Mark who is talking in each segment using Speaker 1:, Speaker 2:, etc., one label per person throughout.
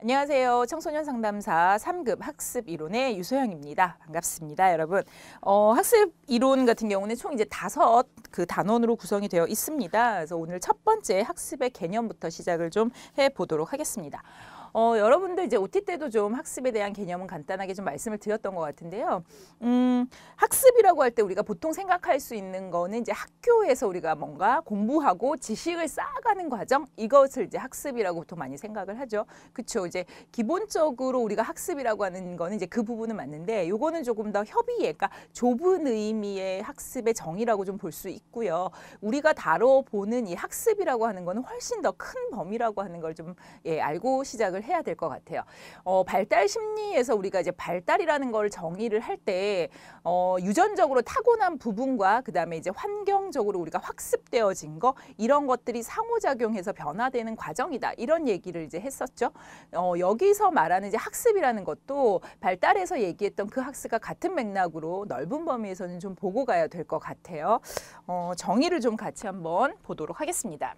Speaker 1: 안녕하세요. 청소년 상담사 3급 학습 이론의 유소영입니다. 반갑습니다, 여러분. 학습 이론 같은 경우는 총 이제 5 단원으로 구성이 되어 있습니다. 그래서 오늘 첫 번째 학습의 개념부터 시작을 좀 해보도록 하겠습니다. 여러분들 이제 OT 때도 좀 학습에 대한 개념은 간단하게 좀 말씀을 드렸던 것 같은데요. 학습이라고 할 때 우리가 보통 생각할 수 있는 거는 이제 학교에서 우리가 뭔가 공부하고 지식을 쌓아가는 과정, 이것을 이제 학습이라고 보통 많이 생각을 하죠. 그렇죠. 이제 기본적으로 우리가 학습이라고 하는 거는 이제 그 부분은 맞는데, 요거는 조금 더 협의에, 그러니까 좁은 의미의 학습의 정의라고 좀 볼 수 있고요. 우리가 다뤄보는 이 학습이라고 하는 거는 훨씬 더 큰 범위라고 하는 걸 좀 알고 시작을 해야 될 것 같아요. 발달 심리에서 우리가 이제 발달이라는 걸 정의를 할 때 유전적으로 타고난 부분과 그다음에 이제 환경적으로 우리가 학습되어진 거, 이런 것들이 상호작용해서 변화되는 과정이다, 이런 얘기를 이제 했었죠. 여기서 말하는 이제 학습이라는 것도 발달에서 얘기했던 그 학습과 같은 맥락으로 넓은 범위에서는 좀 보고 가야 될 것 같아요. 정의를 좀 같이 한번 보도록 하겠습니다.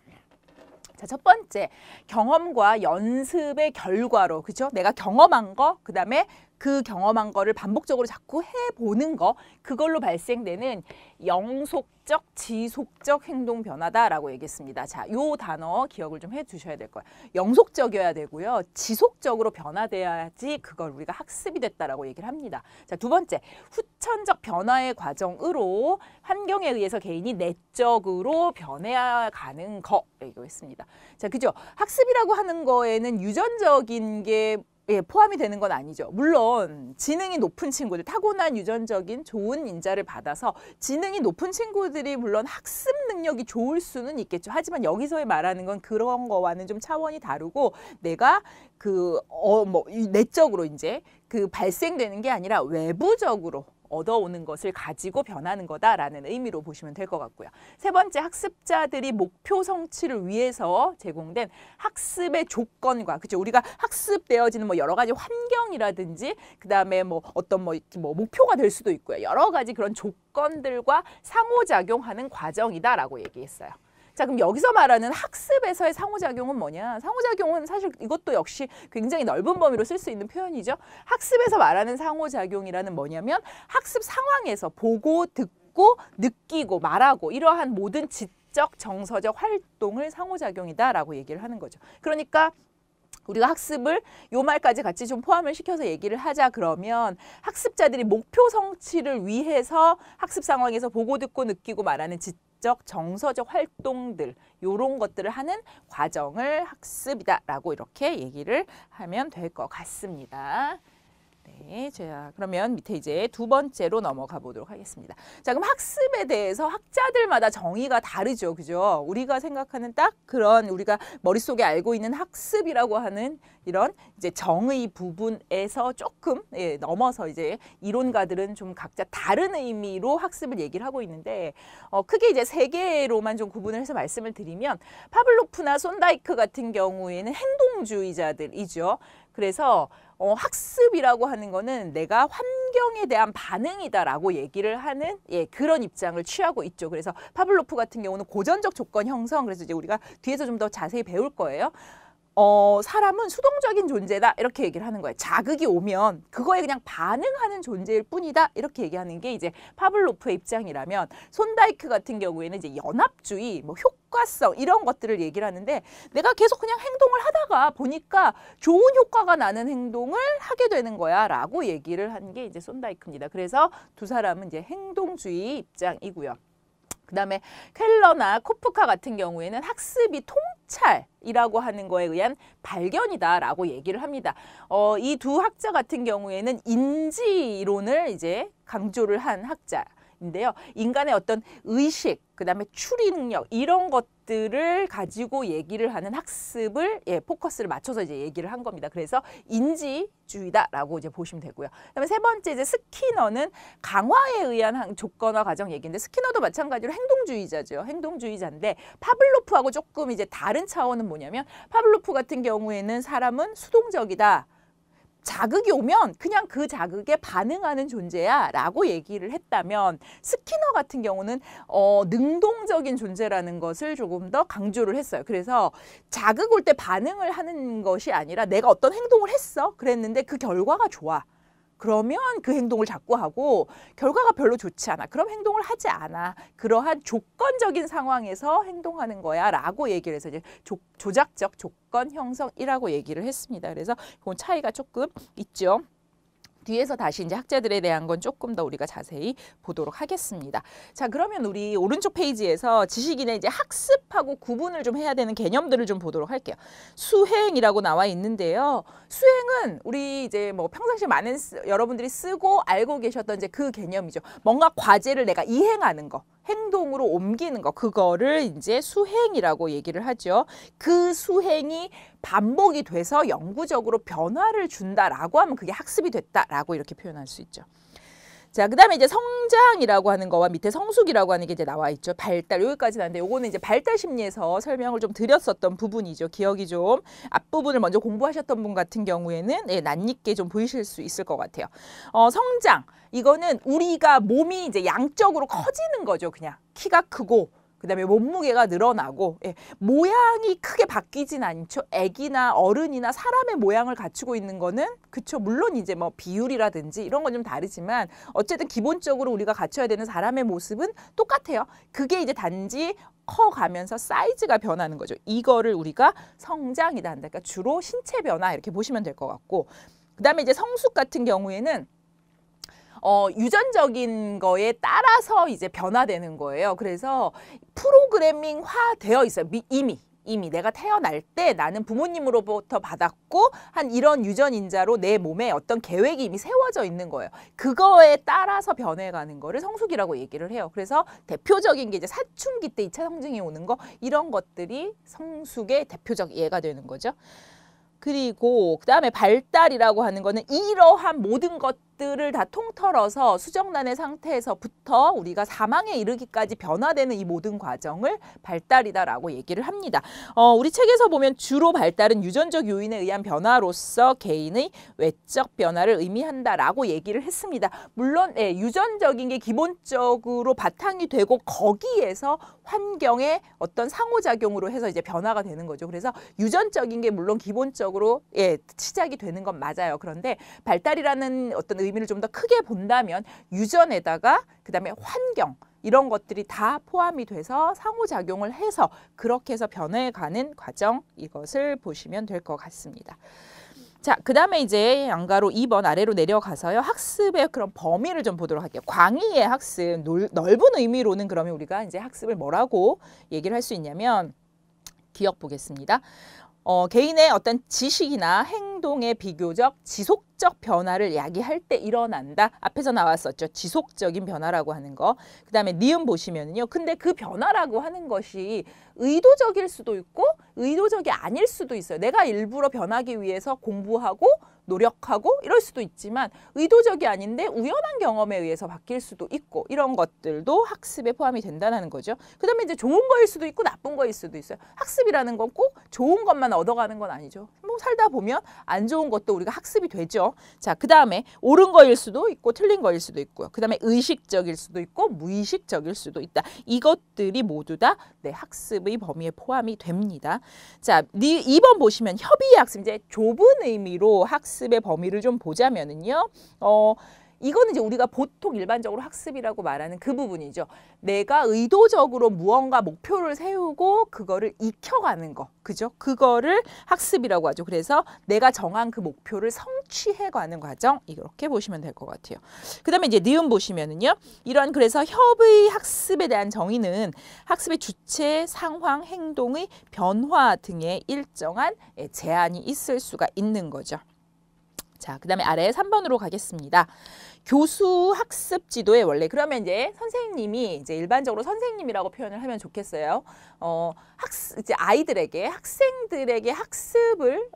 Speaker 1: 자, 첫 번째, 경험과 연습의 결과로, 그죠? 내가 경험한 거, 그다음에 그 경험한 거를 반복적으로 자꾸 해보는 거, 그걸로 발생되는 영속적, 지속적 행동 변화다라고 얘기했습니다. 자, 요 단어 기억을 좀 해두셔야 될 거예요. 영속적이어야 되고요. 지속적으로 변화돼야지 그걸 우리가 학습이 됐다라고 얘기를 합니다. 자, 두 번째, 후천적 변화의 과정으로 환경에 의해서 개인이 내적으로 변해가는 거, 얘기했습니다. 자, 그죠? 학습이라고 하는 거에는 유전적인 게 포함이 되는 건 아니죠. 물론 지능이 높은 친구들, 타고난 유전적인 좋은 인자를 받아서 지능이 높은 친구들이 물론 학습 능력이 좋을 수는 있겠죠. 하지만 여기서의 말하는 건 그런 거와는 좀 차원이 다르고, 내가 내적으로 이제 발생되는 게 아니라 외부적으로 얻어오는 것을 가지고 변하는 거다라는 의미로 보시면 될 것 같고요. 세 번째, 학습자들이 목표 성취를 위해서 제공된 학습의 조건과, 그죠? 우리가 학습되어지는 여러 가지 환경이라든지, 그다음에 어떤 목표가 될 수도 있고요. 여러 가지 그런 조건들과 상호작용하는 과정이다라고 얘기했어요. 자, 그럼 여기서 말하는 학습에서의 상호작용은 뭐냐? 상호작용은 사실 이것도 역시 굉장히 넓은 범위로 쓸 수 있는 표현이죠. 학습에서 말하는 상호작용이라는 뭐냐면, 학습 상황에서 보고, 듣고, 느끼고, 말하고, 이러한 모든 지적, 정서적 활동을 상호작용이다라고 얘기를 하는 거죠. 그러니까 우리가 학습을 요 말까지 같이 좀 포함을 시켜서 얘기를 하자 그러면, 학습자들이 목표 성취를 위해서 학습 상황에서 보고, 듣고, 느끼고, 말하는 지적, 정서적 활동들, 요런 것들을 하는 과정을 학습이다라고 이렇게 얘기를 하면 될 것 같습니다. 네, 자, 그러면 밑에 이제 두 번째로 넘어가 보도록 하겠습니다. 자, 그럼 학습에 대해서 학자들마다 정의가 다르죠, 그죠? 우리가 생각하는 딱 그런, 우리가 머릿속에 알고 있는 학습이라고 하는 이런 이제 정의 부분에서 조금 넘어서 이제 이론가들은 좀 각자 다른 의미로 학습을 얘기를 하고 있는데, 크게 이제 3개로만 좀 구분을 해서 말씀을 드리면, 파블로프나 손다이크 같은 경우에는 행동주의자들이죠. 그래서 학습이라고 하는 거는 내가 환경에 대한 반응이다라고 얘기를 하는 그런 입장을 취하고 있죠. 그래서 파블로프 같은 경우는 고전적 조건 형성, 그래서 이제 우리가 뒤에서 좀 더 자세히 배울 거예요. 사람은 수동적인 존재다, 이렇게 얘기를 하는 거예요. 자극이 오면 그거에 그냥 반응하는 존재일 뿐이다, 이렇게 얘기하는 게 이제 파블로프의 입장이라면, 손다이크 같은 경우에는 이제 연합주의, 효과성, 이런 것들을 얘기를 하는데, 내가 계속 그냥 행동을 하다가 보니까 좋은 효과가 나는 행동을 하게 되는 거야 라고 얘기를 한 게 이제 손다이크입니다. 그래서 두 사람은 이제 행동주의 입장이고요. 그다음에 켈러나 코프카 같은 경우에는 학습이 통찰이라고 하는 거에 의한 발견이다라고 얘기를 합니다. 이 두 학자 같은 경우에는 인지론을 이제 강조를 한 학자인데요. 인간의 어떤 의식, 그다음에 추리 능력, 이런 것들을 가지고 얘기를 하는 학습을 포커스를 맞춰서 이제 얘기를 한 겁니다. 그래서 인지주의다라고 이제 보시면 되고요. 그다음에 세 번째, 이제 스키너는 강화에 의한 조건화 과정 얘기인데, 스키너도 마찬가지로 행동주의자죠. 행동주의자인데, 파블로프하고 조금 이제 다른 차원은 뭐냐면, 파블로프 같은 경우에는 사람은 수동적이다, 자극이 오면 그냥 그 자극에 반응하는 존재야 라고 얘기를 했다면, 스키너 같은 경우는 능동적인 존재라는 것을 조금 더 강조를 했어요. 그래서 자극 올 때 반응을 하는 것이 아니라 내가 어떤 행동을 했어. 그랬는데 그 결과가 좋아. 그러면 그 행동을 자꾸 하고, 결과가 별로 좋지 않아. 그럼 행동을 하지 않아. 그러한 조건적인 상황에서 행동하는 거야 라고 얘기를 해서 이제 조작적 조건 형성이라고 얘기를 했습니다. 그래서 그건 차이가 조금 있죠. 뒤에서 다시 이제 학자들에 대한 건 조금 더 우리가 자세히 보도록 하겠습니다. 자, 그러면 우리 오른쪽 페이지에서 지식인의 이제 학습하고 구분을 좀 해야 되는 개념들을 좀 보도록 할게요. 수행이라고 나와 있는데요. 수행은 우리 이제 뭐 평상시에 많은 여러분들이 쓰고 알고 계셨던 이제 그 개념이죠. 뭔가 과제를 내가 이행하는 거, 행동으로 옮기는 거, 그거를 이제 수행이라고 얘기를 하죠. 그 수행이 반복이 돼서 영구적으로 변화를 준다라고 하면 그게 학습이 됐다라고 이렇게 표현할 수 있죠. 자, 그 다음에 이제 성장이라고 하는 거와 밑에 성숙이라고 하는 게 이제 나와 있죠. 발달, 여기까지 나는데 요거는 이제 발달 심리에서 설명을 좀 드렸었던 부분이죠. 기억이 좀 앞부분을 먼저 공부하셨던 분 같은 경우에는 낯익게 좀 보이실 수 있을 것 같아요. 성장, 이거는 우리가 몸이 이제 양적으로 커지는 거죠. 그냥 키가 크고, 그다음에 몸무게가 늘어나고, 모양이 크게 바뀌진 않죠. 애기나 어른이나 사람의 모양을 갖추고 있는 거는, 그쵸, 물론 이제 뭐 비율이라든지 이런 건 좀 다르지만 어쨌든 기본적으로 우리가 갖춰야 되는 사람의 모습은 똑같아요. 그게 이제 단지 커가면서 사이즈가 변하는 거죠. 이거를 우리가 성장이다 한다. 그러니까 주로 신체 변화 이렇게 보시면 될 것 같고, 그다음에 이제 성숙 같은 경우에는 유전적인 거에 따라서 이제 변화되는 거예요. 그래서 프로그래밍화 되어 있어요. 이미 내가 태어날 때 나는 부모님으로부터 받았고 한 이런 유전인자로 내 몸에 어떤 계획이 이미 세워져 있는 거예요. 그거에 따라서 변해가는 거를 성숙이라고 얘기를 해요. 그래서 대표적인 게 이제 사춘기 때 2차 성징이 오는 거, 이런 것들이 성숙의 대표적 예가 되는 거죠. 그리고 그다음에 발달이라고 하는 거는 이러한 모든 것들을 다 통틀어서 수정란의 상태에서부터 우리가 사망에 이르기까지 변화되는 이 모든 과정을 발달이다라고 얘기를 합니다. 우리 책에서 보면 주로 발달은 유전적 요인에 의한 변화로서 개인의 외적 변화를 의미한다라고 얘기를 했습니다. 물론 유전적인 게 기본적으로 바탕이 되고 거기에서 환경의 어떤 상호작용으로 해서 이제 변화가 되는 거죠. 그래서 유전적인 게 물론 기본적으로 시작이 되는 건 맞아요. 그런데 발달이라는 어떤 의미를 좀 더 크게 본다면 유전에다가 그다음에 환경, 이런 것들이 다 포함이 돼서 상호작용을 해서 그렇게 해서 변해가는 과정, 이것을 보시면 될 것 같습니다. 자, 그 다음에 이제 양가로 2번 아래로 내려가서요. 학습의 그런 범위를 좀 보도록 할게요. 광의의 학습, 넓은 의미로는 그러면 우리가 이제 학습을 뭐라고 얘기를 할 수 있냐면, 기억 보겠습니다. 개인의 어떤 지식이나 행동의 비교적 지속적 변화를 야기할 때 일어난다. 앞에서 나왔었죠. 지속적인 변화라고 하는 거. 그 다음에 니은 보시면은요. 근데 그 변화라고 하는 것이 의도적일 수도 있고 의도적이 아닐 수도 있어요. 내가 일부러 변하기 위해서 공부하고 노력하고 이럴 수도 있지만 의도적이 아닌데 우연한 경험에 의해서 바뀔 수도 있고, 이런 것들도 학습에 포함이 된다는 거죠. 그 다음에 이제 좋은 거일 수도 있고 나쁜 거일 수도 있어요. 학습이라는 건 꼭 좋은 것만 얻어가는 건 아니죠. 뭐 살다 보면 안 좋은 것도 우리가 학습이 되죠. 자, 그 다음에 옳은 거일 수도 있고 틀린 거일 수도 있고요. 그 다음에 의식적일 수도 있고 무의식적일 수도 있다. 이것들이 모두 다 학습의 범위에 포함이 됩니다. 자, 2번 보시면 협의의 학습, 이제 좁은 의미로 학습의 범위를 좀 보자면은요. 이거는 이제 우리가 보통 일반적으로 학습이라고 말하는 그 부분이죠. 내가 의도적으로 무언가 목표를 세우고 그거를 익혀가는 거, 그죠? 그거를 학습이라고 하죠. 그래서 내가 정한 그 목표를 성취해가는 과정, 이렇게 보시면 될 것 같아요. 그 다음에 이제 니은 보시면은요. 이런, 그래서 협의 학습에 대한 정의는 학습의 주체, 상황, 행동의 변화 등의 일정한 제한이 있을 수가 있는 거죠. 자, 그 다음에 아래 3번으로 가겠습니다. 교수 학습 지도의 원래. 그러면 이제 선생님이 이제 일반적으로 선생님이라고 표현을 하면 좋겠어요. 이제 아이들에게, 학생들에게 학습을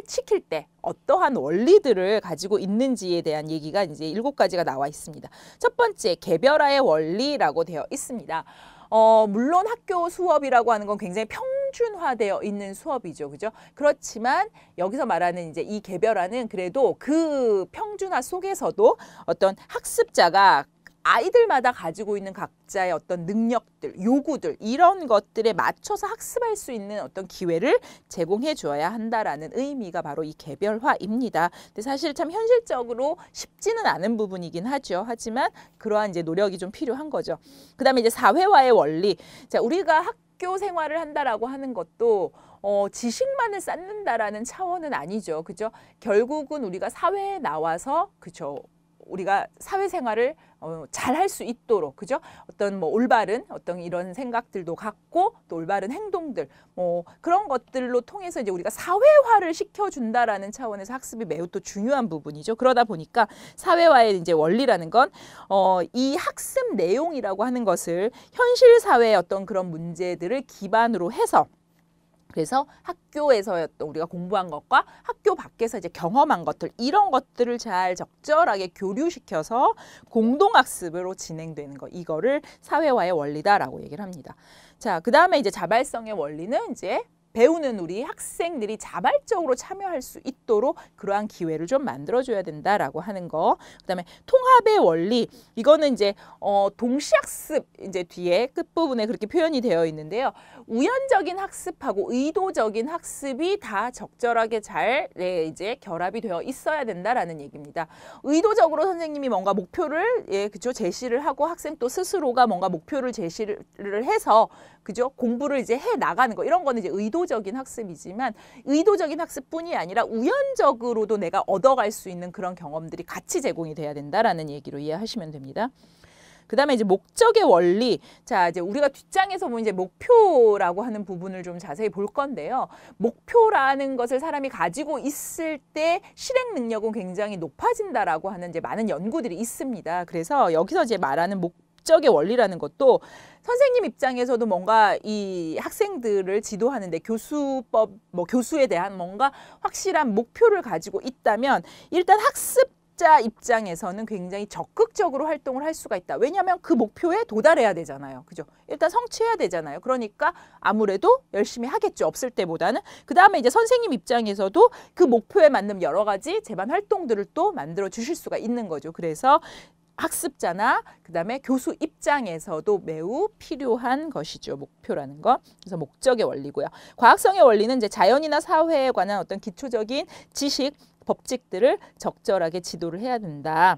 Speaker 1: 시킬 때 어떠한 원리들을 가지고 있는지에 대한 얘기가 이제 7가지가 나와 있습니다. 첫 번째, 개별화의 원리라고 되어 있습니다. 물론 학교 수업이라고 하는 건 굉장히 평준화되어 있는 수업이죠. 그죠? 그렇지만 여기서 말하는 이제 이 개별화는 그래도 그 평준화 속에서도 어떤 학습자가 아이들마다 가지고 있는 각자의 어떤 능력들, 요구들 이런 것들에 맞춰서 학습할 수 있는 어떤 기회를 제공해 줘야 한다라는 의미가 바로 이 개별화입니다. 근데 사실 참 현실적으로 쉽지는 않은 부분이긴 하죠. 하지만 그러한 이제 노력이 좀 필요한 거죠. 그다음에 이제 사회화의 원리. 자, 우리가 학교 생활을 한다라고 하는 것도 지식만을 쌓는다라는 차원은 아니죠. 그죠? 결국은 우리가 사회에 나와서 그죠? 우리가 사회생활을 잘 할 수 있도록 그죠? 어떤 뭐 올바른 어떤 이런 생각들도 갖고 또 올바른 행동들 그런 것들로 통해서 이제 우리가 사회화를 시켜준다라는 차원에서 학습이 매우 또 중요한 부분이죠. 그러다 보니까 사회화의 이제 원리라는 건 이 학습 내용이라고 하는 것을 현실 사회의 어떤 그런 문제들을 기반으로 해서 그래서 학교에서 우리가 공부한 것과 학교 밖에서 이제 경험한 것들 이런 것들을 잘 적절하게 교류시켜서 공동학습으로 진행되는 거 이거를 사회화의 원리다라고 얘기를 합니다. 자, 그다음에 이제 자발성의 원리는 이제 배우는 우리 학생들이 자발적으로 참여할 수 있도록 그러한 기회를 좀 만들어줘야 된다라고 하는 거. 그다음에 통합의 원리 이거는 이제 동시학습 이제 뒤에 끝부분에 그렇게 표현이 되어 있는데요. 우연적인 학습하고 의도적인 학습이 다 적절하게 잘 이제 결합이 되어 있어야 된다라는 얘기입니다. 의도적으로 선생님이 뭔가 목표를 그죠 제시를 하고 학생 또 스스로가 뭔가 목표를 제시를 해서 그죠 공부를 이제 해 나가는 거 이런 거는 이제 의도적인 학습이지만 의도적인 학습뿐이 아니라 우연적으로도 내가 얻어갈 수 있는 그런 경험들이 같이 제공이 돼야 된다라는 얘기로 이해하시면 됩니다. 그다음에 이제 목적의 원리. 자, 이제 우리가 뒷장에서 보면 이제 목표라고 하는 부분을 좀 자세히 볼 건데요. 목표라는 것을 사람이 가지고 있을 때 실행 능력은 굉장히 높아진다라고 하는 이제 많은 연구들이 있습니다. 그래서 여기서 이제 말하는 목적의 원리라는 것도 선생님 입장에서도 뭔가 이 학생들을 지도하는데 교수법, 교수에 대한 뭔가 확실한 목표를 가지고 있다면 일단 학습자 입장에서는 굉장히 적극적으로 활동을 할 수가 있다. 왜냐하면 그 목표에 도달해야 되잖아요. 그죠? 일단 성취해야 되잖아요. 그러니까 아무래도 열심히 하겠죠. 없을 때보다는. 그 다음에 이제 선생님 입장에서도 그 목표에 맞는 여러 가지 제반 활동들을 또 만들어 주실 수가 있는 거죠. 그래서 학습자나 그다음에 교수 입장에서도 매우 필요한 것이죠. 목표라는 거. 그래서 목적의 원리고요. 과학성의 원리는 이제 자연이나 사회에 관한 어떤 기초적인 지식, 법칙들을 적절하게 지도를 해야 된다.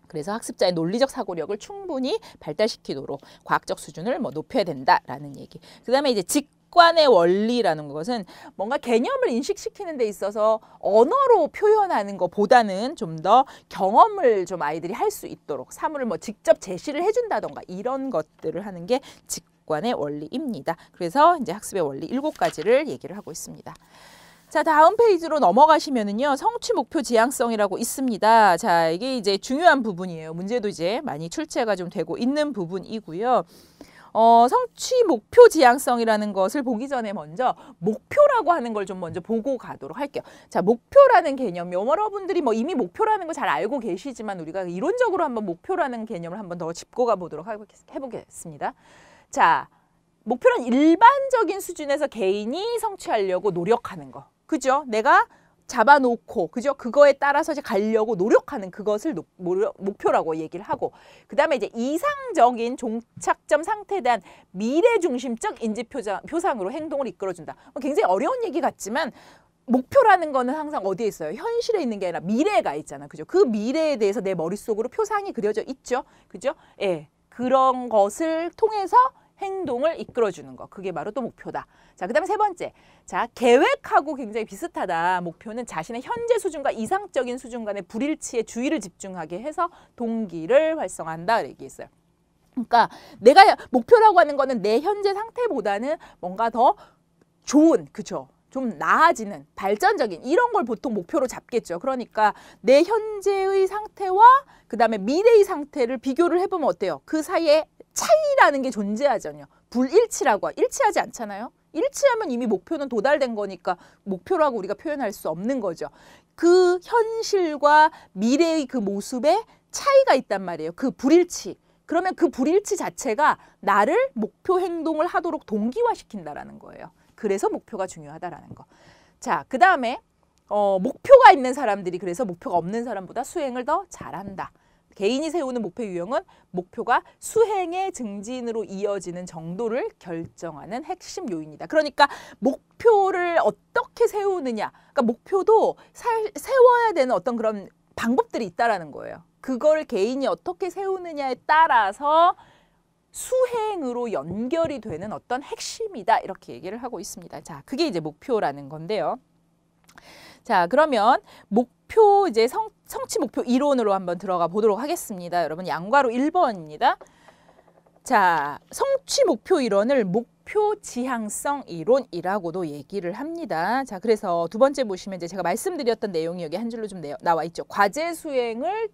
Speaker 1: 그래서 학습자의 논리적 사고력을 충분히 발달시키도록 과학적 수준을 높여야 된다라는 얘기. 그다음에 이제 직관의 원리라는 것은 뭔가 개념을 인식시키는 데 있어서 언어로 표현하는 것보다는 좀 더 경험을 좀 아이들이 할 수 있도록 사물을 직접 제시를 해준다던가 이런 것들을 하는 게 직관의 원리입니다. 그래서 이제 학습의 원리 7가지를 얘기를 하고 있습니다. 자, 다음 페이지로 넘어가시면은요, 성취 목표 지향성이라고 있습니다. 자, 이게 이제 중요한 부분이에요. 문제도 이제 많이 출제가 좀 되고 있는 부분이고요. 성취 목표 지향성이라는 것을 보기 전에 먼저 목표라고 하는 걸 좀 먼저 보고 가도록 할게요. 자, 목표라는 개념, 여러분들이 이미 목표라는 거 잘 알고 계시지만 우리가 이론적으로 한번 목표라는 개념을 한번 더 짚고 가보도록 해보겠습니다. 자, 목표는 일반적인 수준에서 개인이 성취하려고 노력하는 거. 그죠? 내가 잡아놓고 그죠? 그거에 따라서 이제 가려고 노력하는 그것을 목표라고 얘기를 하고 그다음에 이제 이상적인 종착점 상태에 대한 미래 중심적 인지 표상으로 행동을 이끌어준다. 굉장히 어려운 얘기 같지만 목표라는 거는 항상 어디에 있어요? 현실에 있는 게 아니라 미래가 있잖아. 그죠? 그 미래에 대해서 내 머릿속으로 표상이 그려져 있죠. 그죠? 예. 그런 것을 통해서 행동을 이끌어주는 거. 그게 바로 또 목표다. 자, 그 다음에 세 번째. 자, 계획하고 굉장히 비슷하다. 목표는 자신의 현재 수준과 이상적인 수준 간의 불일치에 주의를 집중하게 해서 동기를 활성화한다. 얘기했어요. 그러니까 내가 목표라고 하는 거는 내 현재 상태보다는 뭔가 더 좋은, 그죠? 좀 나아지는, 발전적인 이런 걸 보통 목표로 잡겠죠. 그러니까 내 현재의 상태와 그 다음에 미래의 상태를 비교를 해보면 어때요? 그 사이에 차이라는 게 존재하잖아요. 불일치라고 일치하지 않잖아요. 일치하면 이미 목표는 도달된 거니까 목표라고 우리가 표현할 수 없는 거죠. 그 현실과 미래의 그 모습에 차이가 있단 말이에요. 그 불일치. 그러면 그 불일치 자체가 나를 목표 행동을 하도록 동기화시킨다라는 거예요. 그래서 목표가 중요하다라는 거. 자, 그 다음에 목표가 있는 사람들이 그래서 목표가 없는 사람보다 수행을 더 잘한다. 개인이 세우는 목표 유형은 목표가 수행의 증진으로 이어지는 정도를 결정하는 핵심 요인이다. 그러니까 목표를 어떻게 세우느냐. 그러니까 목표도 세워야 되는 어떤 그런 방법들이 있다라는 거예요. 그걸 개인이 어떻게 세우느냐에 따라서 수행으로 연결이 되는 어떤 핵심이다. 이렇게 얘기를 하고 있습니다. 자, 그게 이제 목표라는 건데요. 자, 그러면 목표 이제 성취 목표 이론으로 한번 들어가 보도록 하겠습니다. 여러분 양과로 1번입니다. 자, 성취 목표 이론을 목표 지향성 이론이라고도 얘기를 합니다. 자, 그래서 두 번째 보시면 이제 제가 말씀드렸던 내용이 여기 한 줄로 좀 나와 있죠. 과제 수행을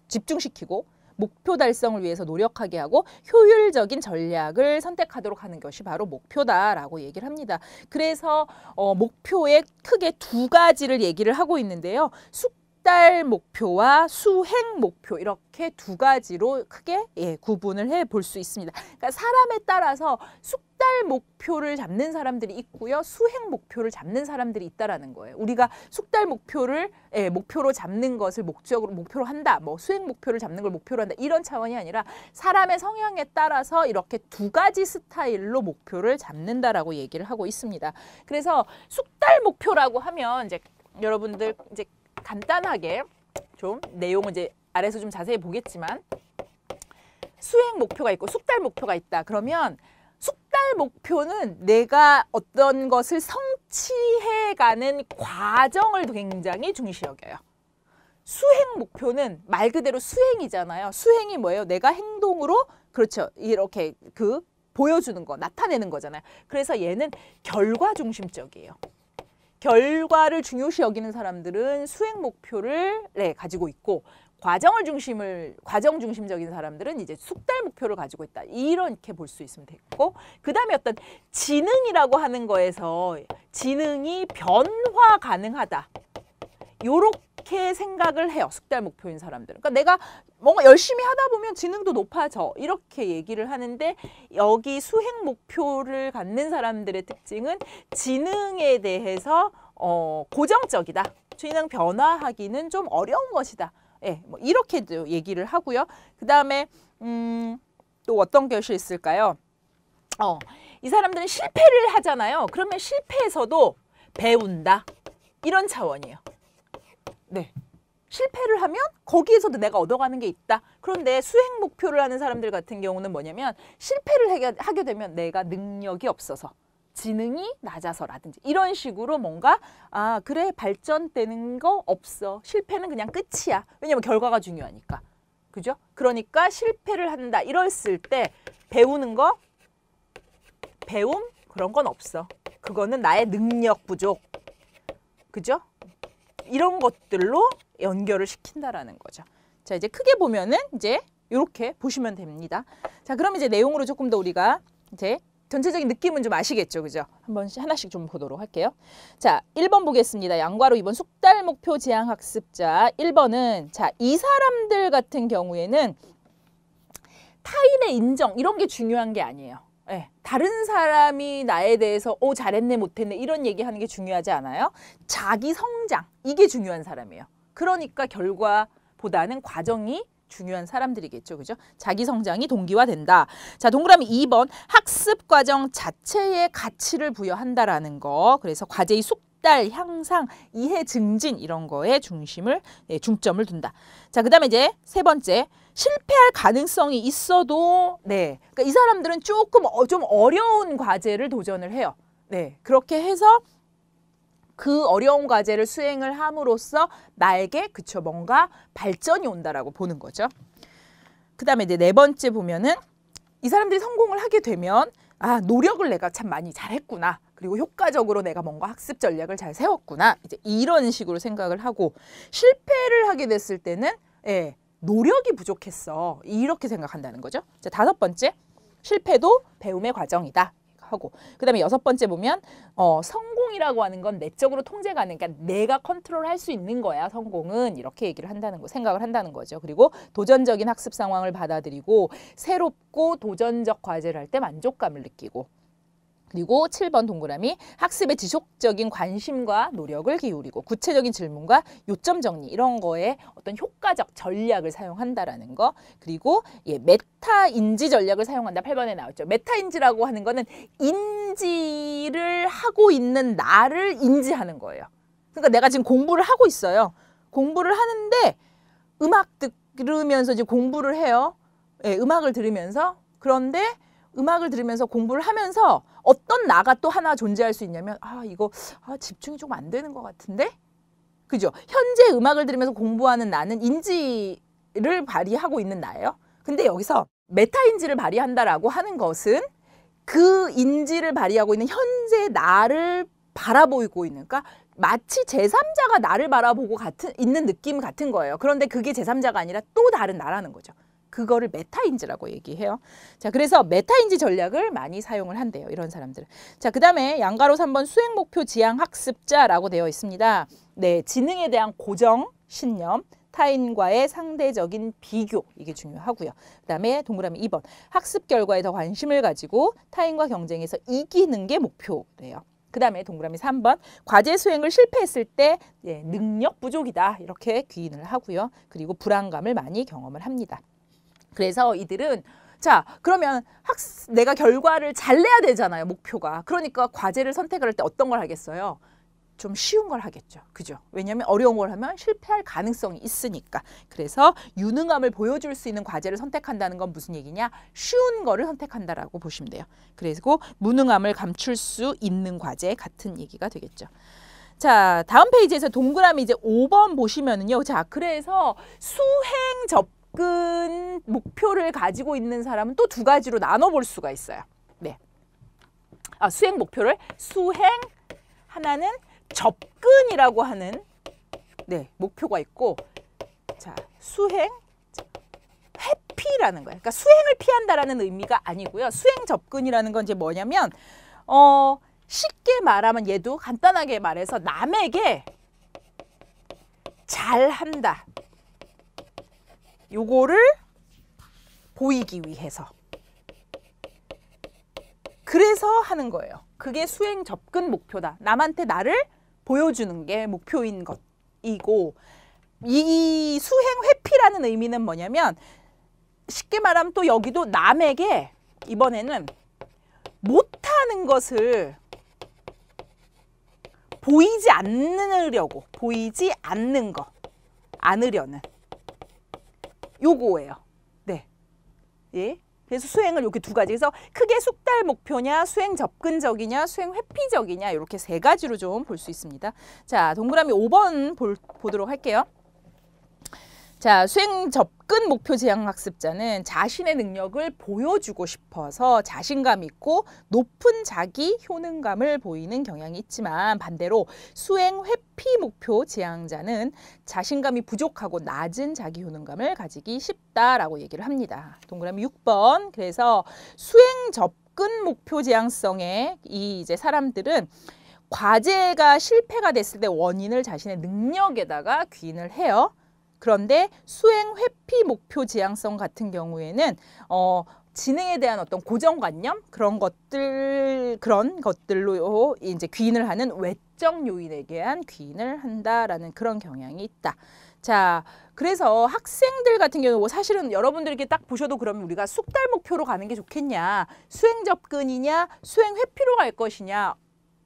Speaker 1: 집중시키고 목표 달성을 위해서 노력하게 하고 효율적인 전략을 선택하도록 하는 것이 바로 목표다라고 얘기를 합니다. 그래서 목표에 크게 두 가지를 얘기를 하고 있는데요. 숙달 목표와 수행 목표 이렇게 두 가지로 크게 구분을 해 볼 수 있습니다. 그러니까 사람에 따라서 숙달 목표를 잡는 사람들이 있고요. 수행 목표를 잡는 사람들이 있다라는 거예요. 우리가 숙달 목표를 목표로 잡는 것을 목표로 한다. 뭐 수행 목표를 잡는 걸 목표로 한다. 이런 차원이 아니라 사람의 성향에 따라서 이렇게 두 가지 스타일로 목표를 잡는다라고 얘기를 하고 있습니다. 그래서 숙달 목표라고 하면 이제 여러분들 이제 간단하게 좀 내용은 이제 아래서 좀 자세히 보겠지만 수행 목표가 있고 숙달 목표가 있다. 그러면 숙달 목표는 내가 어떤 것을 성취해가는 과정을 굉장히 중시 여겨요. 수행 목표는 말 그대로 수행이잖아요. 수행이 뭐예요? 내가 행동으로 그렇죠. 이렇게 보여주는 거, 나타내는 거잖아요. 그래서 얘는 결과 중심적이에요. 결과를 중요시 여기는 사람들은 수행 목표를 가지고 있고 과정 중심적인 사람들은 이제 숙달 목표를 가지고 있다. 이렇게 볼 수 있으면 되고 그 다음에 어떤 지능이라고 하는 거에서 지능이 변화 가능하다. 요렇게 생각을 해요. 숙달 목표인 사람들은. 그러니까 내가 뭔가 열심히 하다 보면 지능도 높아져. 이렇게 얘기를 하는데 여기 수행 목표를 갖는 사람들의 특징은 지능에 대해서 고정적이다. 지능 변화하기는 좀 어려운 것이다. 뭐 이렇게도 얘기를 하고요. 그 다음에 또 어떤 것이 있을까요? 이 사람들은 실패를 하잖아요. 그러면 실패에서도 배운다. 이런 차원이에요. 네. 실패를 하면 거기에서도 내가 얻어가는 게 있다. 그런데 수행 목표를 하는 사람들 같은 경우는 뭐냐면 실패를 하게 되면 내가 능력이 없어서 지능이 낮아서라든지 이런 식으로 뭔가 그래 발전되는 거 없어. 실패는 그냥 끝이야. 왜냐면 결과가 중요하니까. 그죠? 그러니까 실패를 한다. 이랬을 때 배우는 거 배움 그런 건 없어. 그거는 나의 능력 부족. 그죠? 이런 것들로 연결을 시킨다라는 거죠. 자, 이제 크게 보면은 이제 이렇게 보시면 됩니다. 자, 그럼 이제 내용으로 조금 더 우리가 이제 전체적인 느낌은 좀 아시겠죠? 그죠? 한번 하나씩 좀 보도록 할게요. 자, 1번 보겠습니다. 양과로 2번 숙달 목표 지향 학습자. 1번은 자, 이 사람들 같은 경우에는 타인의 인정 이런 게 중요한 게 아니에요. 다른 사람이 나에 대해서 잘했네 못했네 이런 얘기하는 게 중요하지 않아요. 자기 성장 이게 중요한 사람이에요. 그러니까 결과보다는 과정이 중요한 사람들이겠죠. 그죠? 자기 성장이 동기화된다. 자, 동그라미 2번 학습 과정 자체에 가치를 부여한다라는 거. 그래서 과제의 숙달, 향상, 이해 증진 이런 거에 중점을 둔다. 자, 그다음에 이제 세 번째. 실패할 가능성이 있어도 그러니까 이 사람들은 조금 좀 어려운 과제를 도전을 해요. 그렇게 해서 그 어려운 과제를 수행을 함으로써 나에게 뭔가 발전이 온다라고 보는 거죠. 그다음에 이제 네 번째 보면은 이 사람들이 성공을 하게 되면 노력을 내가 참 많이 잘했구나. 그리고 효과적으로 내가 뭔가 학습 전략을 잘 세웠구나. 이제 이런 식으로 생각을 하고 실패를 하게 됐을 때는 노력이 부족했어. 이렇게 생각한다는 거죠. 자, 다섯 번째, 실패도 배움의 과정이다. 하고, 그다음에 6번째 보면 성공이라고 하는 건 내적으로 통제 가능, 그러니까 내가 컨트롤할 수 있는 거야. 성공은 이렇게 얘기를 한다는 거, 생각을 한다는 거죠. 그리고 도전적인 학습 상황을 받아들이고 새롭고 도전적 과제를 할 때 만족감을 느끼고, 그리고 7번 동그라미 학습에 지속적인 관심과 노력을 기울이고 구체적인 질문과 요점 정리 이런 거에 어떤 효과적 전략을 사용한다라는 거. 그리고 메타 인지 전략을 사용한다. 8번에 나왔죠. 메타 인지라고 하는 거는 인지를 하고 있는 나를 인지하는 거예요. 그러니까 내가 지금 공부를 하고 있어요. 공부를 하는데 음악 들으면서 이제 공부를 해요. 예, 음악을 들으면서. 그런데 음악을 들으면서 공부를 하면서 어떤 나가 또 하나 존재할 수 있냐면 이거 집중이 좀 안 되는 것 같은데? 그죠? 현재 음악을 들으면서 공부하는 나는 인지를 발휘하고 있는 나예요. 근데 여기서 메타인지를 발휘한다라고 하는 것은 그 인지를 발휘하고 있는 현재 나를 바라보고 있는, 그러니까 마치 제3자가 나를 바라보고 있는 느낌 같은 거예요. 그런데 그게 제3자가 아니라 또 다른 나라는 거죠. 그거를 메타인지라고 얘기해요. 자, 그래서 메타인지 전략을 많이 사용을 한대요. 이런 사람들은. 자, 그 다음에 양가로 3번 수행목표 지향 학습자라고 되어 있습니다. 네, 지능에 대한 고정, 신념, 타인과의 상대적인 비교, 이게 중요하고요. 그 다음에 동그라미 2번 학습 결과에 더 관심을 가지고 타인과 경쟁해서 이기는 게 목표래요. 그 다음에 동그라미 3번 과제 수행을 실패했을 때 능력 부족이다 이렇게 귀인을 하고요. 그리고 불안감을 많이 경험을 합니다. 그래서 이들은 자, 그러면 내가 결과를 잘 내야 되잖아요. 목표가. 그러니까 과제를 선택을 할 때 어떤 걸 하겠어요? 좀 쉬운 걸 하겠죠. 그죠? 왜냐하면 어려운 걸 하면 실패할 가능성이 있으니까. 그래서 유능함을 보여줄 수 있는 과제를 선택한다는 건 무슨 얘기냐? 쉬운 거를 선택한다라고 보시면 돼요. 그리고 무능함을 감출 수 있는 과제 같은 얘기가 되겠죠. 자, 다음 페이지에서 동그라미 이제 5번 보시면은요. 자, 그래서 수행 접근 목표를 가지고 있는 사람은 또 두 가지로 나눠볼 수가 있어요. 네. 수행 목표를 수행 하나는 접근이라고 하는 목표가 있고, 자, 수행 회피라는 거예요. 그러니까 수행을 피한다라는 의미가 아니고요. 수행 접근이라는 건 이제 뭐냐면 쉽게 말하면 얘도 간단하게 말해서 남에게 잘한다. 요거를 보이기 위해서. 그래서 하는 거예요. 그게 수행 접근 목표다. 남한테 나를 보여주는 게 목표인 것이고, 이 수행 회피라는 의미는 뭐냐면 쉽게 말하면 또 여기도 남에게 이번에는 못하는 것을 보이지 않으려고, 보이지 않는 거, 않으려는 요거예요. 네. 예. 그래서 수행을 이렇게 두 가지. 그래서 크게 숙달 목표냐, 수행 접근적이냐, 수행 회피적이냐 이렇게 세 가지로 좀 볼 수 있습니다. 자, 동그라미 5번 보도록 할게요. 자, 수행 접근 목표 지향 학습자는 자신의 능력을 보여주고 싶어서 자신감 있고 높은 자기 효능감을 보이는 경향이 있지만, 반대로 수행 회피 목표 지향자는 자신감이 부족하고 낮은 자기 효능감을 가지기 쉽다라고 얘기를 합니다. 동그라미 6번. 그래서 수행 접근 목표 지향성의 이제 사람들은 과제가 실패가 됐을 때 원인을 자신의 능력에다가 귀인을 해요. 그런데 수행 회피 목표 지향성 같은 경우에는 지능에 대한 어떤 고정관념 그런 것들로 이제 귀인을 하는 외적 요인에 대한 귀인을 한다라는 그런 경향이 있다. 자, 그래서 학생들 같은 경우 사실은 여러분들이 이렇게 딱 보셔도 그러면 우리가 숙달 목표로 가는 게 좋겠냐, 수행 접근이냐, 수행 회피로 갈 것이냐.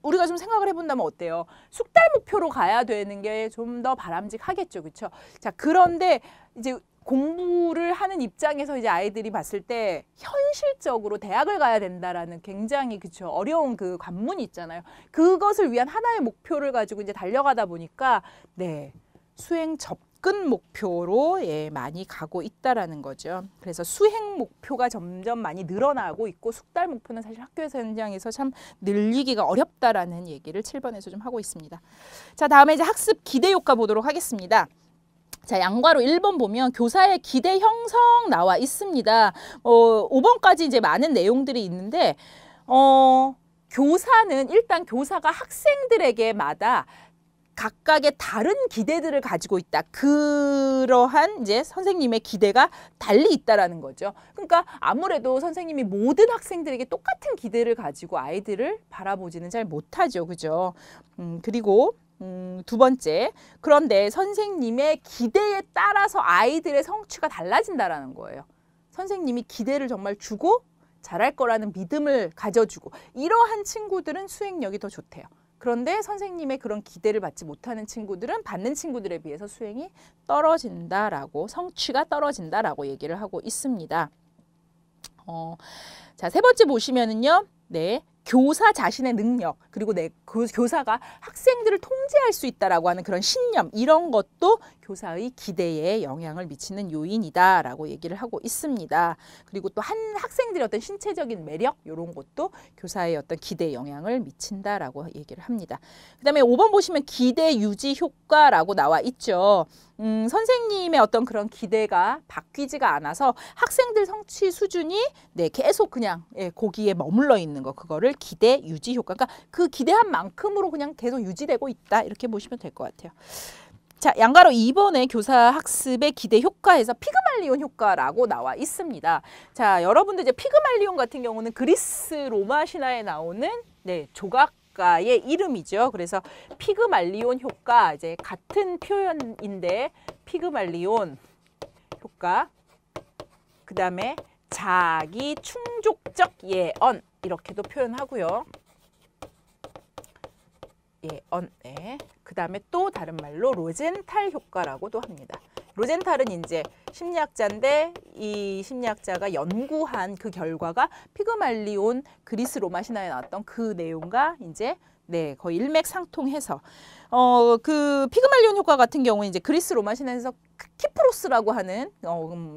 Speaker 1: 우리가 좀 생각을 해본다면 어때요? 숙달 목표로 가야 되는 게 좀 더 바람직하겠죠, 그렇죠? 자, 그런데 이제 공부를 하는 입장에서 이제 아이들이 봤을 때 현실적으로 대학을 가야 된다라는 굉장히 그렇죠, 어려운 그 관문이 있잖아요. 그것을 위한 하나의 목표를 가지고 이제 달려가다 보니까 수행 접근 목표로 많이 가고 있다라는 거죠. 그래서 수행 목표가 점점 많이 늘어나고 있고, 숙달 목표는 사실 학교에서 현장에서 참 늘리기가 어렵다라는 얘기를 7번에서 좀 하고 있습니다. 자, 다음에 이제 학습 기대 효과 보도록 하겠습니다. 자, 양괄호 1번 보면 교사의 기대 형성 나와 있습니다. 5번까지 이제 많은 내용들이 있는데 교사는 일단 교사가 학생들에게마다 각각의 다른 기대들을 가지고 있다. 그러한 이제 선생님의 기대가 달리 있다라는 거죠. 그러니까 아무래도 선생님이 모든 학생들에게 똑같은 기대를 가지고 아이들을 바라보지는 잘 못하죠. 그죠? 그리고 두 번째, 그런데 선생님의 기대에 따라서 아이들의 성취가 달라진다라는 거예요. 선생님이 기대를 정말 주고 잘할 거라는 믿음을 가져주고 이러한 친구들은 수행력이 더 좋대요. 그런데 선생님의 그런 기대를 받지 못하는 친구들은 받는 친구들에 비해서 수행이 떨어진다라고, 성취가 떨어진다라고 얘기를 하고 있습니다. 자, 세 번째 보시면은요. 네. 교사 자신의 능력, 그리고 그 교사가 학생들을 통제할 수 있다라고 하는 그런 신념, 이런 것도 교사의 기대에 영향을 미치는 요인이다라고 얘기를 하고 있습니다. 그리고 또 한 학생들의 어떤 신체적인 매력, 이런 것도 교사의 어떤 기대에 영향을 미친다라고 얘기를 합니다. 그 다음에 5번 보시면 기대 유지 효과라고 나와 있죠. 선생님의 어떤 그런 기대가 바뀌지가 않아서 학생들 성취 수준이 계속 그냥 거기에 머물러 있는 거, 그거를 기대 유지 효과. 그러니까 그 기대한 만큼으로 그냥 계속 유지되고 있다. 이렇게 보시면 될 것 같아요. 자, 양가로 2번의 교사 학습의 기대 효과에서 피그말리온 효과라고 나와 있습니다. 자, 여러분들 이제 피그말리온 같은 경우는 그리스 로마 신화에 나오는 조각가의 이름이죠. 그래서 피그말리온 효과, 이제 같은 표현인데 피그말리온 효과, 그 다음에 자기 충족적 예언, 이렇게도 표현하고요. 예언, 그 다음에 또 다른 말로 로젠탈 효과라고도 합니다. 로젠탈은 이제 심리학자인데 이 심리학자가 연구한 그 결과가 피그말리온 그리스 로마 신화에 나왔던 그 내용과 이제 거의 일맥상통해서 그 피그말리온 효과 같은 경우는 이제 그리스 로마 신화에서 키프로스라고 하는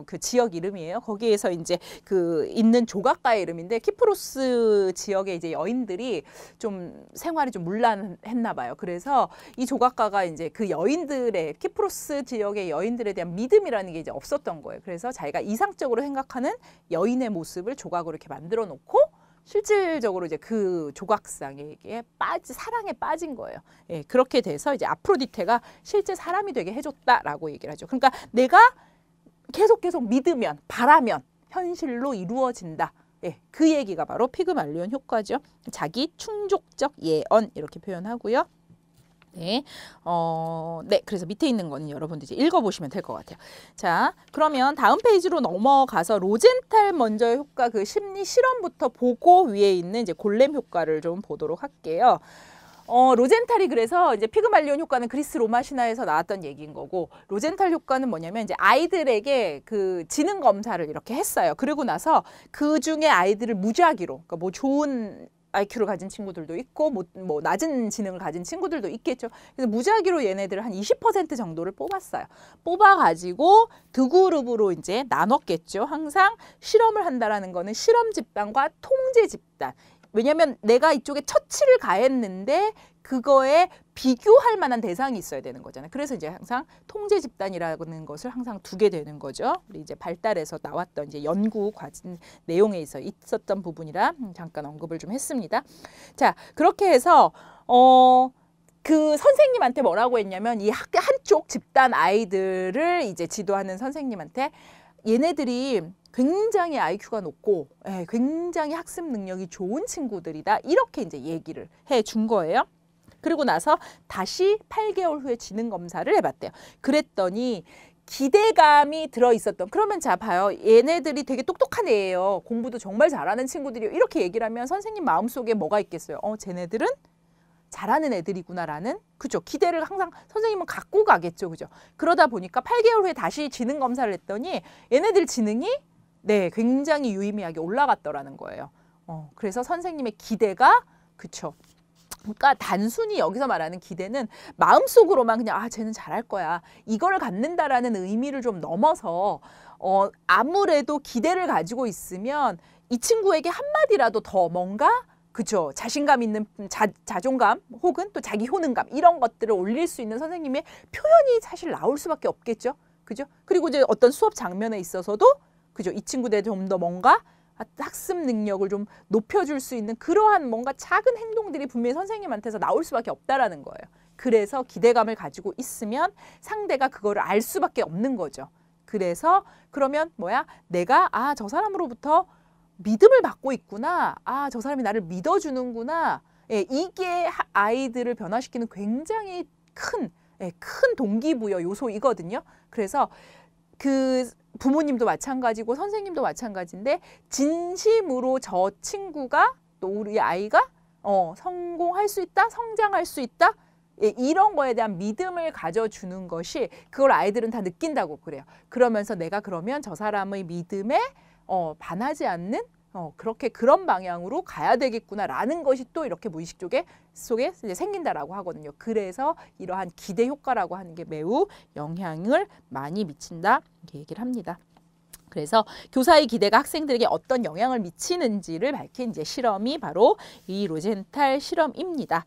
Speaker 1: 그 지역 이름이에요. 거기에서 이제 그 있는 조각가의 이름인데, 키프로스 지역의 이제 여인들이 좀 생활이 좀 문란했나 봐요. 그래서 이 조각가가 이제 그 여인들의, 키프로스 지역의 여인들에 대한 믿음이라는 게 이제 없었던 거예요. 그래서 자기가 이상적으로 생각하는 여인의 모습을 조각으로 이렇게 만들어 놓고 실질적으로 이제 그 조각상에게 사랑에 빠진 거예요. 그렇게 돼서 이제 아프로디테가 실제 사람이 되게 해줬다라고 얘기를 하죠. 그러니까 내가 계속 믿으면, 바라면 현실로 이루어진다. 그 얘기가 바로 피그말리온 효과죠. 자기 충족적 예언, 이렇게 표현하고요. 그래서 밑에 있는 거는 여러분들 이제 읽어보시면 될 것 같아요. 자, 그러면 다음 페이지로 넘어가서 로젠탈 먼저 효과, 그 심리 실험부터 보고 위에 있는 이제 골렘 효과를 좀 보도록 할게요. 로젠탈이 그래서 이제 피그말리온 효과는 그리스 로마 신화에서 나왔던 얘기인 거고, 로젠탈 효과는 뭐냐면 이제 아이들에게 그 지능 검사를 이렇게 했어요. 그리고 나서 그 중에 아이들을 무작위로, 그러니까 뭐 좋은 IQ를 가진 친구들도 있고 뭐 낮은 지능을 가진 친구들도 있겠죠. 그래서 무작위로 얘네들을 한 20% 정도를 뽑았어요. 뽑아가지고 두 그룹으로 이제 나눴겠죠. 항상 실험을 한다라는 거는 실험 집단과 통제 집단. 왜냐하면 내가 이쪽에 처치를 가했는데 그거에 비교할 만한 대상이 있어야 되는 거잖아요. 그래서 이제 항상 통제 집단이라는 것을 항상 두게 되는 거죠. 우리 이제 발달에서 나왔던 이제 연구 과진 내용에 있었던 부분이라 잠깐 언급을 좀 했습니다. 자, 그렇게 해서 그 선생님한테 뭐라고 했냐면, 이 한쪽 집단 아이들을 이제 지도하는 선생님한테 얘네들이 굉장히 IQ가 높고 굉장히 학습 능력이 좋은 친구들이다, 이렇게 이제 얘기를 해 준 거예요. 그리고 나서 다시 8개월 후에 지능 검사를 해봤대요. 그랬더니 기대감이 들어있었던, 그러면 자 봐요. 얘네들이 되게 똑똑한 애예요. 공부도 정말 잘하는 친구들이요. 이렇게 얘기를 하면 선생님 마음속에 뭐가 있겠어요? 쟤네들은 잘하는 애들이구나라는, 그죠? 기대를 항상 선생님은 갖고 가겠죠. 그죠? 그러다 보니까 8개월 후에 다시 지능 검사를 했더니 얘네들 지능이 굉장히 유의미하게 올라갔더라는 거예요. 그래서 선생님의 기대가, 그쵸? 그러니까 단순히 여기서 말하는 기대는 마음속으로만 그냥 쟤는 잘할 거야, 이걸 갖는다라는 의미를 좀 넘어서 아무래도 기대를 가지고 있으면 이 친구에게 한마디라도 더 뭔가, 그죠? 자신감 있는 자존감 혹은 또 자기 효능감, 이런 것들을 올릴 수 있는 선생님의 표현이 사실 나올 수밖에 없겠죠. 그죠? 그리고 이제 어떤 수업 장면에 있어서도, 그죠? 이 친구들 좀 더 뭔가 학습 능력을 좀 높여줄 수 있는 그러한 뭔가 작은 행동들이 분명히 선생님한테서 나올 수밖에 없다라는 거예요. 그래서 기대감을 가지고 있으면 상대가 그거를 알 수밖에 없는 거죠. 그래서 그러면 뭐야? 내가 저 사람으로부터 믿음을 받고 있구나. 저 사람이 나를 믿어주는구나. 예, 이게 아이들을 변화시키는 굉장히 큰 동기부여 요소이거든요. 그래서 그 부모님도 마찬가지고 선생님도 마찬가지인데 진심으로 저 친구가 또 우리 아이가 성공할 수 있다, 성장할 수 있다, 이런 거에 대한 믿음을 가져주는 것이 그걸 아이들은 다 느낀다고 그래요. 그러면서 내가 그러면 저 사람의 믿음에 반하지 않는 그렇게 그런 방향으로 가야 되겠구나라는 것이 또 이렇게 무의식 속에 이제 생긴다라고 하거든요. 그래서 이러한 기대 효과라고 하는 게 매우 영향을 많이 미친다 이렇게 얘기를 합니다. 그래서 교사의 기대가 학생들에게 어떤 영향을 미치는지를 밝힌 이제 실험이 바로 이 로젠탈 실험입니다.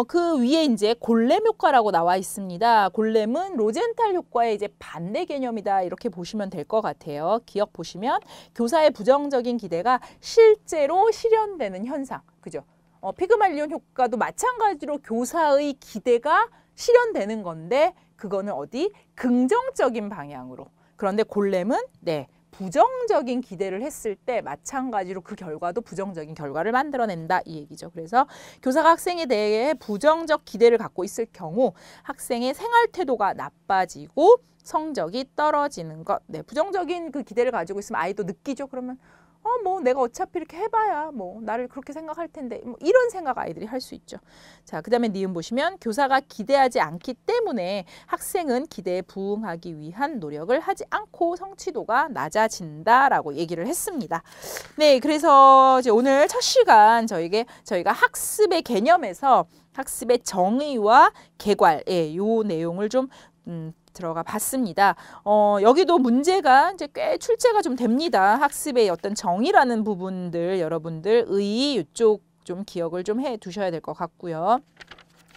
Speaker 1: 그 위에 이제 골렘 효과라고 나와 있습니다. 골렘은 로젠탈 효과의 이제 반대 개념이다 이렇게 보시면 될 것 같아요. 기억 보시면 교사의 부정적인 기대가 실제로 실현되는 현상, 그죠? 피그말리온 효과도 마찬가지로 교사의 기대가 실현되는 건데 그거는 어디? 긍정적인 방향으로. 그런데 골렘은 부정적인 기대를 했을 때 마찬가지로 그 결과도 부정적인 결과를 만들어낸다 이 얘기죠. 그래서 교사가 학생에 대해 부정적 기대를 갖고 있을 경우 학생의 생활 태도가 나빠지고 성적이 떨어지는 것. 부정적인 그 기대를 가지고 있으면 아이도 느끼죠. 그러면 뭐 내가 어차피 이렇게 해봐야 뭐 나를 그렇게 생각할 텐데 뭐 이런 생각 아이들이 할 수 있죠. 자, 그다음에 니은 보시면 교사가 기대하지 않기 때문에 학생은 기대에 부응하기 위한 노력을 하지 않고 성취도가 낮아진다라고 얘기를 했습니다. 네, 그래서 이제 오늘 첫 시간 저희가 학습의 개념에서 학습의 정의와 개괄, 요 내용을 좀 들어가 봤습니다. 여기도 문제가 이제 꽤 출제가 좀 됩니다. 학습의 어떤 정의라는 부분들 여러분들 이쪽 좀 기억을 좀 해 두셔야 될 것 같고요.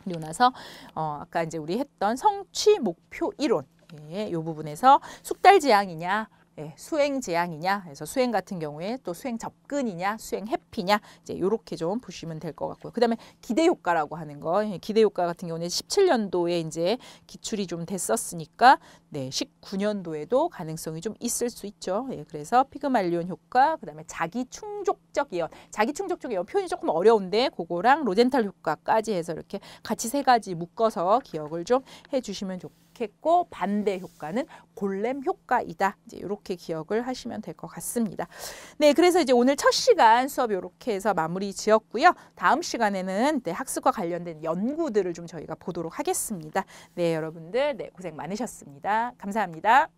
Speaker 1: 그리고 나서 아까 이제 우리 했던 성취 목표 이론 이 부분에서 숙달 지향이냐 수행 지향이냐 그래서 수행 같은 경우에 또 수행 접근이냐 수행 회피냐 이제 이렇게 좀 보시면 될 것 같고요. 그다음에 기대 효과라고 하는 거 기대 효과 같은 경우는 17년도에 이제 기출이 좀 됐었으니까 19년도에도 가능성이 좀 있을 수 있죠. 그래서 피그말리온 효과 그다음에 자기 충족적 예언 자기 충족적 예언 표현이 조금 어려운데 그거랑 로젠탈 효과까지 해서 이렇게 같이 세 가지 묶어서 기억을 좀 해주시면 좋겠고 반대 효과는 골렘 효과이다. 이제 이렇게 기억을 하시면 될 것 같습니다. 네, 그래서 이제 오늘 첫 시간 수업 이렇게 해서 마무리 지었고요. 다음 시간에는 학습과 관련된 연구들을 좀 저희가 보도록 하겠습니다. 네, 여러분들 고생 많으셨습니다. 감사합니다.